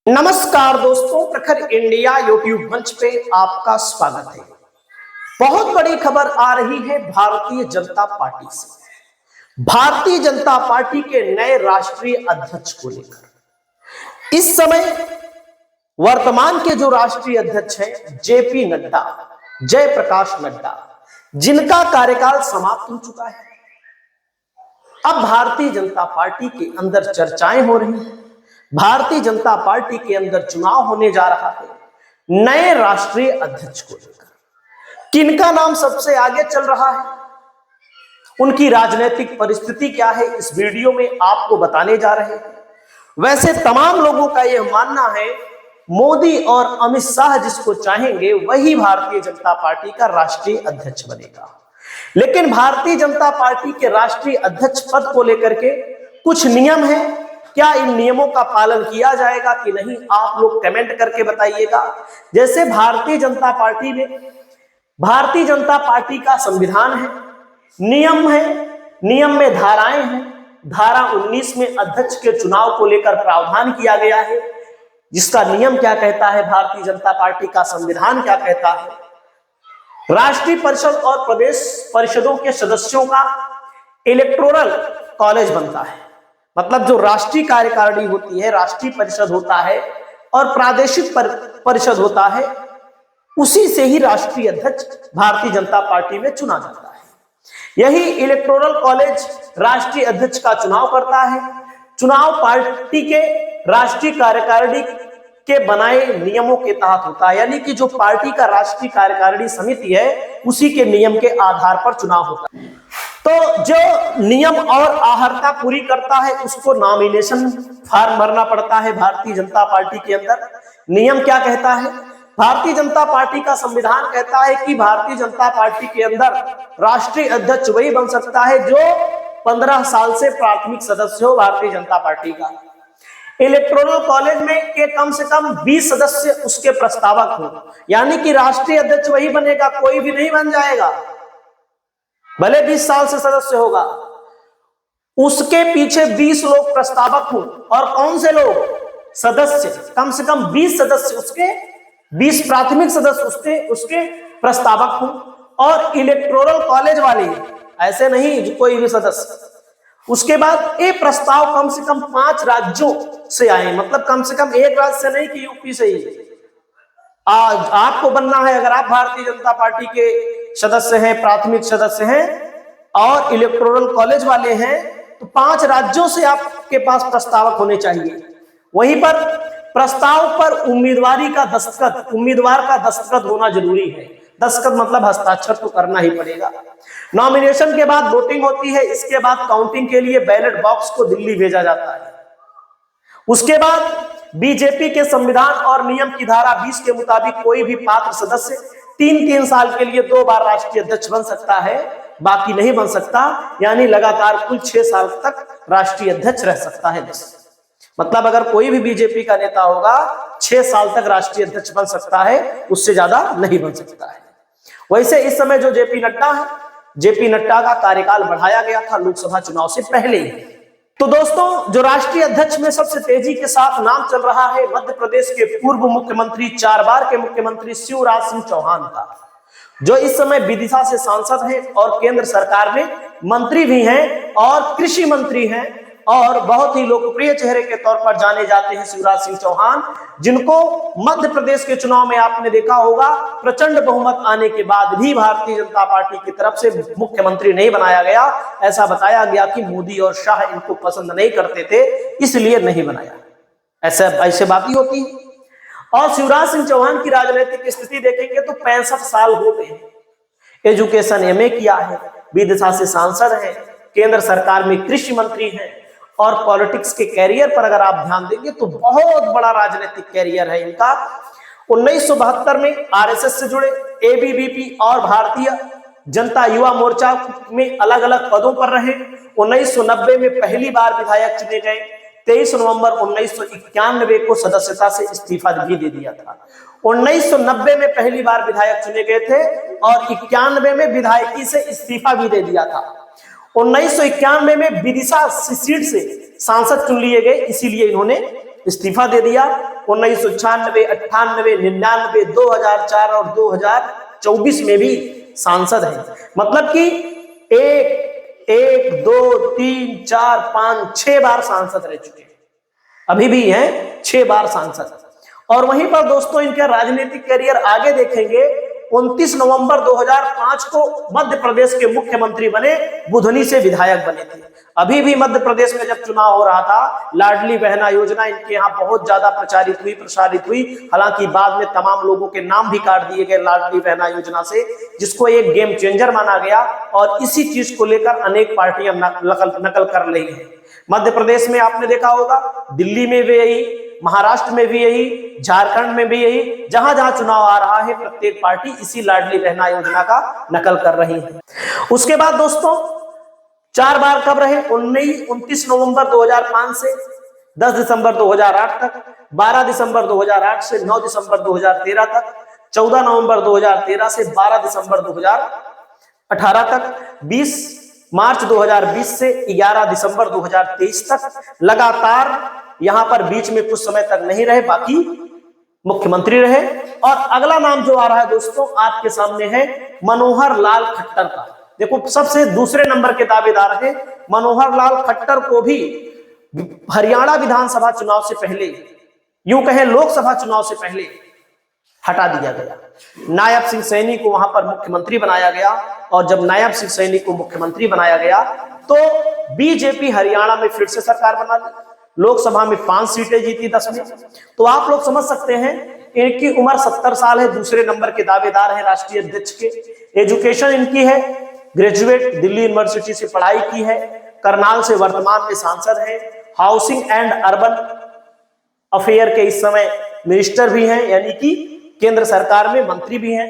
नमस्कार दोस्तों, प्रखर इंडिया यूट्यूब मंच पे आपका स्वागत है। बहुत बड़ी खबर आ रही है भारतीय जनता पार्टी से। भारतीय जनता पार्टी के नए राष्ट्रीय अध्यक्ष को लेकर इस समय वर्तमान के जो राष्ट्रीय अध्यक्ष हैं जेपी नड्डा, जयप्रकाश नड्डा, जिनका कार्यकाल समाप्त हो चुका है, अब भारतीय जनता पार्टी के अंदर चर्चाएं हो रही हैं। भारतीय जनता पार्टी के अंदर चुनाव होने जा रहा है नए राष्ट्रीय अध्यक्ष को लेकर। किनका नाम सबसे आगे चल रहा है, उनकी राजनीतिक परिस्थिति क्या है, इस वीडियो में आपको बताने जा रहे हैं। वैसे तमाम लोगों का यह मानना है मोदी और अमित शाह जिसको चाहेंगे वही भारतीय जनता पार्टी का राष्ट्रीय अध्यक्ष बनेगा। लेकिन भारतीय जनता पार्टी के राष्ट्रीय अध्यक्ष पद को लेकर के कुछ नियम है, क्या इन नियमों का पालन किया जाएगा कि नहीं, आप लोग कमेंट करके बताइएगा। जैसे भारतीय जनता पार्टी का संविधान है, नियम है, नियम में धाराएं हैं। धारा 19 में अध्यक्ष के चुनाव को लेकर प्रावधान किया गया है, जिसका नियम क्या कहता है, भारतीय जनता पार्टी का संविधान क्या कहता है। राष्ट्रीय परिषद और प्रदेश परिषदों के सदस्यों का इलेक्टोरल कॉलेज बनता है, मतलब जो राष्ट्रीय कार्यकारिणी होती है, राष्ट्रीय परिषद होता है और प्रादेशिक परिषद होता है, उसी से ही राष्ट्रीय अध्यक्ष भारतीय जनता पार्टी में चुना जाता है। यही इलेक्टोरल कॉलेज राष्ट्रीय अध्यक्ष का चुनाव करता है। चुनाव पार्टी के राष्ट्रीय कार्यकारिणी के बनाए नियमों के तहत होता है, यानी कि जो पार्टी का राष्ट्रीय कार्यकारिणी समिति है उसी के नियम के आधार पर चुनाव होता है। तो जो नियम और आहर्ता पूरी करता है उसको नॉमिनेशन फॉर्म भरना पड़ता है भारतीय जनता पार्टी के अंदर। नियम क्या कहता है, भारतीय जनता पार्टी का संविधान कहता है कि भारतीय जनता पार्टी के अंदर राष्ट्रीय अध्यक्ष वही बन सकता है जो 15 साल से प्राथमिक सदस्य हो भारतीय जनता पार्टी का। इलेक्टोरल कॉलेज में के कम से कम 20 सदस्य उसके प्रस्तावक हो, यानी कि राष्ट्रीय अध्यक्ष वही बनेगा, कोई भी नहीं बन जाएगा, भले 20 साल से सदस्य होगा। उसके पीछे 20 लोग प्रस्तावक हो, और कौन से लोग, सदस्य, कम से कम 20 सदस्य उसके, 20 प्राथमिक सदस्य उसके प्रस्तावक हो। और इलेक्टोरल कॉलेज वाले ऐसे नहीं कोई भी सदस्य। उसके बाद ये प्रस्ताव कम से कम 5 राज्यों से आए, मतलब कम से कम एक राज्य से नहीं कि यूपी से ही। आज आपको बनना है, अगर आप भारतीय जनता पार्टी के सदस्य हैं, प्राथमिक सदस्य हैं और इलेक्टोरल कॉलेज वाले हैं, तो 5 राज्यों से आपके पास प्रस्तावक होने चाहिए। वहीं पर प्रस्ताव पर उम्मीदवार का दस्तखत होना जरूरी है। दस्तखत मतलब हस्ताक्षर तो करना ही पड़ेगा। नॉमिनेशन के बाद वोटिंग होती है, इसके बाद काउंटिंग के लिए बैलेट बॉक्स को दिल्ली भेजा जाता है। उसके बाद बीजेपी के संविधान और नियम की धारा 20 के मुताबिक कोई भी पात्र सदस्य 3-3 साल के लिए 2 बार राष्ट्रीय अध्यक्ष बन सकता है, बाकी नहीं बन सकता, यानी लगातार कुल 6 साल तक राष्ट्रीय अध्यक्ष रह सकता है। मतलब अगर कोई भी बीजेपी का नेता होगा 6 साल तक राष्ट्रीय अध्यक्ष बन सकता है, उससे ज्यादा नहीं बन सकता है। वैसे इस समय जो जेपी नड्डा है, जेपी नड्डा का कार्यकाल बढ़ाया गया था लोकसभा चुनाव से पहले ही। तो दोस्तों, जो राष्ट्रीय अध्यक्ष में सबसे तेजी के साथ नाम चल रहा है मध्य प्रदेश के पूर्व मुख्यमंत्री, 4 बार के मुख्यमंत्री शिवराज सिंह चौहान का, जो इस समय विदिशा से सांसद हैं और केंद्र सरकार में मंत्री भी हैं और कृषि मंत्री हैं और बहुत ही लोकप्रिय चेहरे के तौर पर जाने जाते हैं शिवराज सिंह चौहान, जिनको मध्य प्रदेश के चुनाव में आपने देखा होगा प्रचंड बहुमत आने के बाद भी भारतीय जनता पार्टी की तरफ से मुख्यमंत्री नहीं बनाया गया। ऐसा बताया गया कि मोदी और शाह इनको पसंद नहीं करते थे, इसलिए नहीं बनाया। ऐसे बातें होती है। और शिवराज सिंह चौहान की राजनीतिक स्थिति देखेंगे तो 65 साल हो गए हैं। एजुकेशन एमए किया है, विदिशा से सांसद है, केंद्र सरकार में कृषि मंत्री हैं और पॉलिटिक्स के कैरियर पर अगर आप ध्यान देंगे तो बहुत बड़ा राजनीतिक कैरियर है इनका। 1972 में आरएसएस से जुड़े, एबीवीपी और भारतीय जनता युवा मोर्चा में अलग अलग पदों पर रहे। 1990 में पहली बार विधायक चुने गए। 23 नवंबर 1991 को सदस्यता से इस्तीफा भी दे दिया था। 1990 में पहली बार विधायक चुने गए थे और 91 में विधायकी से इस्तीफा भी दे दिया था। 1991 में विदिशा सीट से सांसद चुन लिए गए, इसीलिए इन्होंने इस्तीफा दे दिया। 1996, 98, 99, 2004 और 2024 में भी सांसद हैं। मतलब कि एक 2 3 4 5 6 बार सांसद रह चुके हैं, अभी भी हैं 6 बार सांसद। और वहीं पर दोस्तों इनका राजनीतिक करियर आगे देखेंगे। 29 नवंबर 2005 को मध्य प्रदेश के मुख्यमंत्री बने, बुधनी से विधायक बने थे। अभी भी मध्य प्रदेश में जब चुनाव हो रहा था, लाडली बहना योजना इनके यहाँ बहुत ज्यादा प्रसारित हुई। हालांकि बाद में तमाम लोगों के नाम भी काट दिए गए लाडली बहना योजना से, जिसको एक गेम चेंजर माना गया। और इसी चीज को लेकर अनेक पार्टियां नकल कर रही है। मध्य प्रदेश में आपने देखा होगा, दिल्ली में भी यही, महाराष्ट्र में भी यही, झारखंड में भी यही, जहां जहां चुनाव आ रहा है प्रत्येक पार्टी इसी लाडली बहना योजना का नकल कर रही है। उसके बाद दोस्तों 4 बार कब रहे? 29 नवंबर 2005 से 10 दिसंबर 2008 तक, 12 दिसंबर 2008 से 9 दिसंबर 2013 तक, 14 नवंबर 2013 से 12 दिसंबर 2018 तक, 20 मार्च 2020 से 11 दिसंबर 2023 तक लगातार यहां पर बीच में कुछ समय तक नहीं रहे, बाकी मुख्यमंत्री रहे। और अगला नाम जो आ रहा है दोस्तों आपके सामने है मनोहर लाल खट्टर का। देखो सबसे दूसरे नंबर के दावेदार है मनोहर लाल खट्टर को भी हरियाणा विधानसभा चुनाव से पहले, यूं कहें लोकसभा चुनाव से पहले हटा दिया गया। नायब सिंह सैनी को वहां पर मुख्यमंत्री बनाया गया। और जब नायब सिंह सैनी को मुख्यमंत्री बनाया गया तो बीजेपी हरियाणा में फिर से सरकार बना ली, लोकसभा में 5 सीटें जीती 10 में। तो आप लोग समझ सकते हैं इनकी उम्र 70 साल है, दूसरे नंबर के दावेदार हैं राष्ट्रीय अध्यक्ष के। एजुकेशन इनकी है ग्रेजुएट, दिल्ली यूनिवर्सिटी से पढ़ाई की है, करनाल से वर्तमान में सांसद है, हाउसिंग एंड अर्बन अफेयर के इस समय मिनिस्टर भी हैं, यानी कि केंद्र सरकार में मंत्री भी हैं।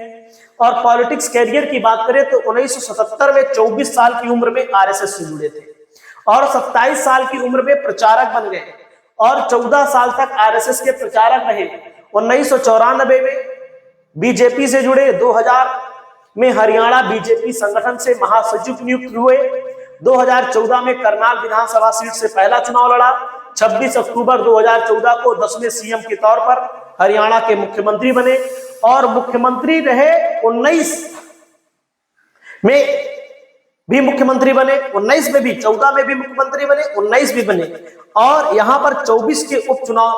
और पॉलिटिक्स कैरियर की बात करें तो 1977 में 24 साल की उम्र में आरएसएस से जुड़े थे और 27 साल की उम्र में प्रचारक बन गए और 14 साल तक आरएसएस के प्रचारक रहे। 1994 में बीजेपी से जुड़े, 2000 में हरियाणा बीजेपी संगठन से महासचिव नियुक्त हुए, 2014 में करनाल विधानसभा सीट से पहला चुनाव लड़ा, 26 अक्टूबर 2014 को 10वें सीएम के तौर पर हरियाणा के मुख्यमंत्री बने और मुख्यमंत्री रहे। 19 में भी मुख्यमंत्री बने, 19 में भी, 14 में भी मुख्यमंत्री बने, 19 भी बने। और यहां पर 24 के उपचुनाव,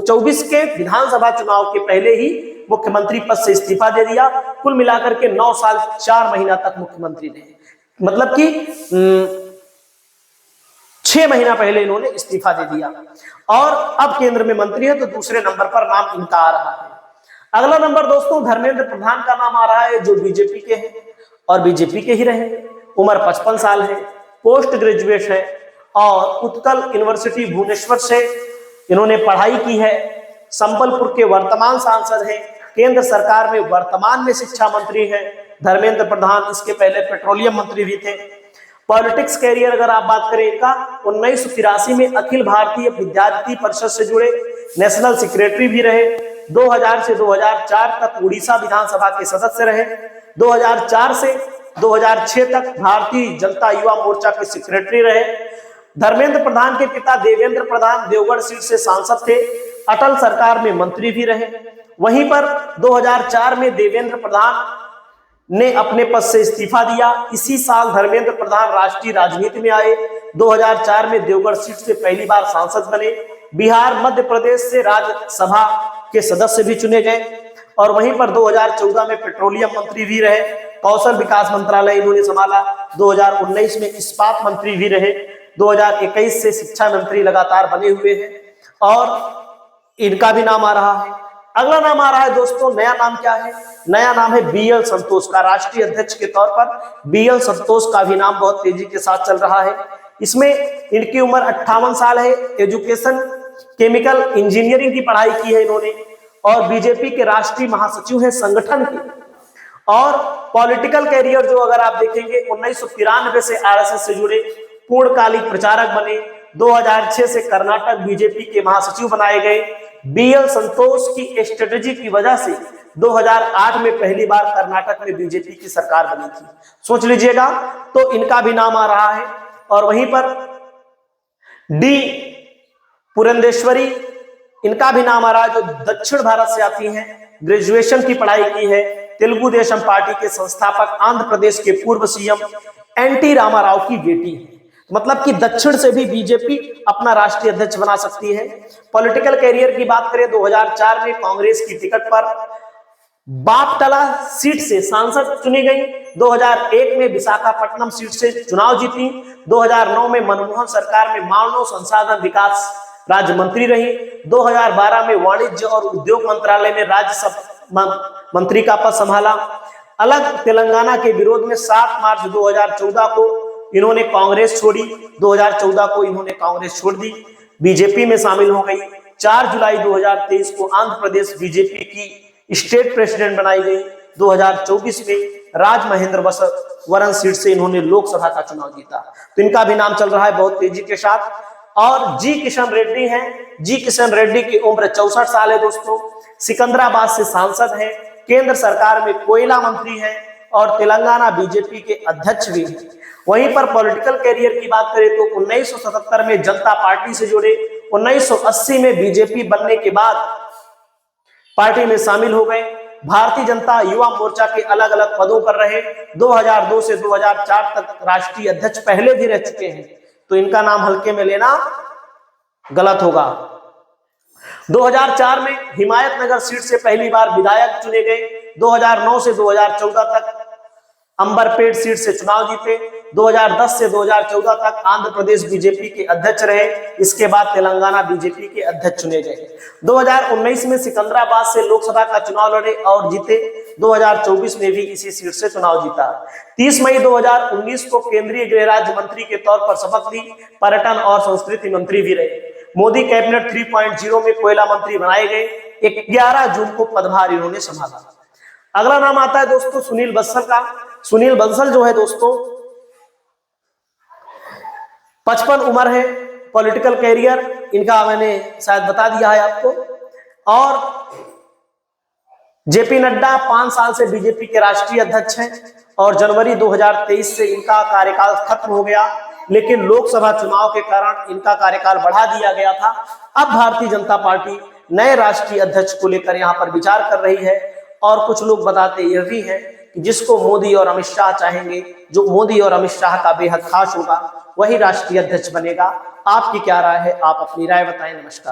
24 के विधानसभा चुनाव के पहले ही मुख्यमंत्री पद से इस्तीफा दे दिया। कुल मिलाकर के 9 साल 4 महीना तक मुख्यमंत्री रहे, मतलब कि 6 महीना पहले इन्होंने इस्तीफा दे दिया और अब केंद्र में मंत्री है। तो दूसरे नंबर पर नाम इनका आ रहा है। अगला नंबर दोस्तों धर्मेंद्र प्रधान का नाम आ रहा है, जो बीजेपी के हैं और बीजेपी के ही रहे। उम्र 55 साल है, पोस्ट ग्रेजुएट है और उत्कल यूनिवर्सिटी भुवनेश्वर से इन्होंने पढ़ाई की है। संबलपुर के वर्तमान सांसद हैं, केंद्र सरकार में वर्तमान में शिक्षा मंत्री हैं धर्मेंद्र प्रधान। इसके पहले पेट्रोलियम मंत्री भी थे। पॉलिटिक्स कैरियर अगर आप बात करें इनका, 1983 में अखिल भारतीय विद्यार्थी परिषद से जुड़े, नेशनल सेक्रेटरी भी रहे। 2000 से 2004 तक उड़ीसा विधानसभा के सदस्य रहे। 2004 से 2006 तक भारतीय जनता युवा मोर्चा के सेक्रेटरी रहे। धर्मेंद्र प्रधान के पिता देवेंद्र प्रधान देवगढ़ सीट से सांसद थे, अटल सरकार में मंत्री भी रहे। वहीं पर 2004 में देवेंद्र प्रधान ने अपने पद से इस्तीफा दिया। इसी साल धर्मेंद्र प्रधान राष्ट्रीय राजनीति में आए। 2004 में देवगढ़ सीट से पहली बार सांसद बने। बिहार मध्य प्रदेश से राज्यसभा के सदस्य भी चुने गए और वहीं पर 2014 में पेट्रोलियम मंत्री भी रहे। कौशल विकास मंत्रालय इन्होंने संभाला। 2019 में इस्पात मंत्री भी रहे। 2021 से शिक्षा मंत्री लगातार बने हुए हैं और इनका भी नाम आ रहा है। अगला नाम आ रहा है दोस्तों, नया नाम क्या है? नया नाम है बीएल संतोष का। राष्ट्रीय अध्यक्ष के तौर पर बीएल संतोष का भी नाम बहुत तेजी के साथ चल रहा है। इसमें इनकी उम्र 58 साल है। एजुकेशन केमिकल इंजीनियरिंग की पढ़ाई की है इन्होंने और बीजेपी के राष्ट्रीय महासचिव हैं संगठन के। और पॉलिटिकल कैरियर जो अगर आप देखेंगे, 1993 से आरएसएस से जुड़े, पूर्णकालिक प्रचारक बने। 2006 से कर्नाटक बीजेपी के महासचिव बनाए गए। बीएल संतोष की स्ट्रेटेजी की वजह से 2008 में पहली बार कर्नाटक में बीजेपी की सरकार बनी थी, सोच लीजिएगा। तो इनका भी नाम आ रहा है। और वहीं पर डी पुरंदेश्वरी इनका भी नाम आ रहा है, जो दक्षिण भारत से आती हैं, ग्रेजुएशन की पढ़ाई की है, तेलुगु देशम पार्टी के संस्थापक, आंध्र प्रदेश के पूर्व सीएम एनटी रामाराव की बेटी है। मतलब कि दक्षिण से भी बीजेपी अपना राष्ट्रीय अध्यक्ष बना सकती है। पॉलिटिकल कैरियर की बात करें, 2004 में कांग्रेस की टिकट पर बापटला सीट से सांसद चुनी गई, 2001 में विशाखापट्टनम सीट से चुनाव जीती, 2009 में मनमोहन सरकार में मानव संसाधन विकास राज्य मंत्री रही, 2012 में वाणिज्य और उद्योग मंत्रालय में राज्य मंत्री का पद संभाला। अलग तेलंगाना के विरोध में 7 मार्च 2014 को इन्होंने कांग्रेस छोड़ी, 2014 को इन्होंने कांग्रेस छोड़ दी, बीजेपी में शामिल हो गई। 4 जुलाई 2023 को आंध्र प्रदेश बीजेपी की स्टेट प्रेसिडेंट बनाई गई। 2024 में राजमहेंद्रवरम सीट से इन्होंने लोकसभा का चुनाव जीता। तो इनका भी नाम चल रहा है बहुत तेजी के साथ। और जी किशन रेड्डी हैं। जी किशन रेड्डी की उम्र 64 साल है दोस्तों। सिकंदराबाद से सांसद हैं, केंद्र सरकार में कोयला मंत्री हैं और तेलंगाना बीजेपी के अध्यक्ष भी हैं। वहीं पर पॉलिटिकल कैरियर की बात करें तो 1977 में जनता पार्टी से जुड़े, 1980 में बीजेपी बनने के बाद पार्टी में शामिल हो गए। भारतीय जनता युवा मोर्चा के अलग अलग पदों पर रहे। 2002 से 2004 तक राष्ट्रीय अध्यक्ष पहले भी रह चुके हैं, तो इनका नाम हल्के में लेना गलत होगा। 2004 में हिमायतनगर सीट से पहली बार विधायक चुने गए। 2009 से 2014 तक अंबरपेट सीट से चुनाव जीते। 2010 से 2014 तक आंध्र प्रदेश बीजेपी के अध्यक्ष रहे। इसके बाद तेलंगाना बीजेपी के अध्यक्ष चुने गए। 2019 में सिकंदराबाद से लोकसभा का चुनाव लड़े और जीते। 2024 में भी इसी सीट से चुनाव जीता। 30 मई 2019 को केंद्रीय गृह राज्य मंत्री के तौर पर शपथ ली। पर्यटन और संस्कृति मंत्री भी रहे। मोदी कैबिनेट 3.0 में कोयला मंत्री बनाए गए। 11 जून को पदभार इन्होंने संभाला। अगला नाम आता है दोस्तों सुनील बंसल का। सुनील बंसल जो है दोस्तों 55 उम्र है। पॉलिटिकल कैरियर इनका मैंने शायद बता दिया है आपको। और जेपी नड्डा 5 साल से बीजेपी के राष्ट्रीय अध्यक्ष हैं और जनवरी 2023 से इनका कार्यकाल खत्म हो गया, लेकिन लोकसभा चुनाव के कारण इनका कार्यकाल बढ़ा दिया गया था। अब भारतीय जनता पार्टी नए राष्ट्रीय अध्यक्ष को लेकर यहां पर विचार कर रही है और कुछ लोग बताते यह भी हैं कि जिसको मोदी और अमित शाह चाहेंगे, जो मोदी और अमित शाह का बेहद खास होगा, वही राष्ट्रीय अध्यक्ष बनेगा। आपकी क्या राय है? आप अपनी राय बताएं। नमस्कार।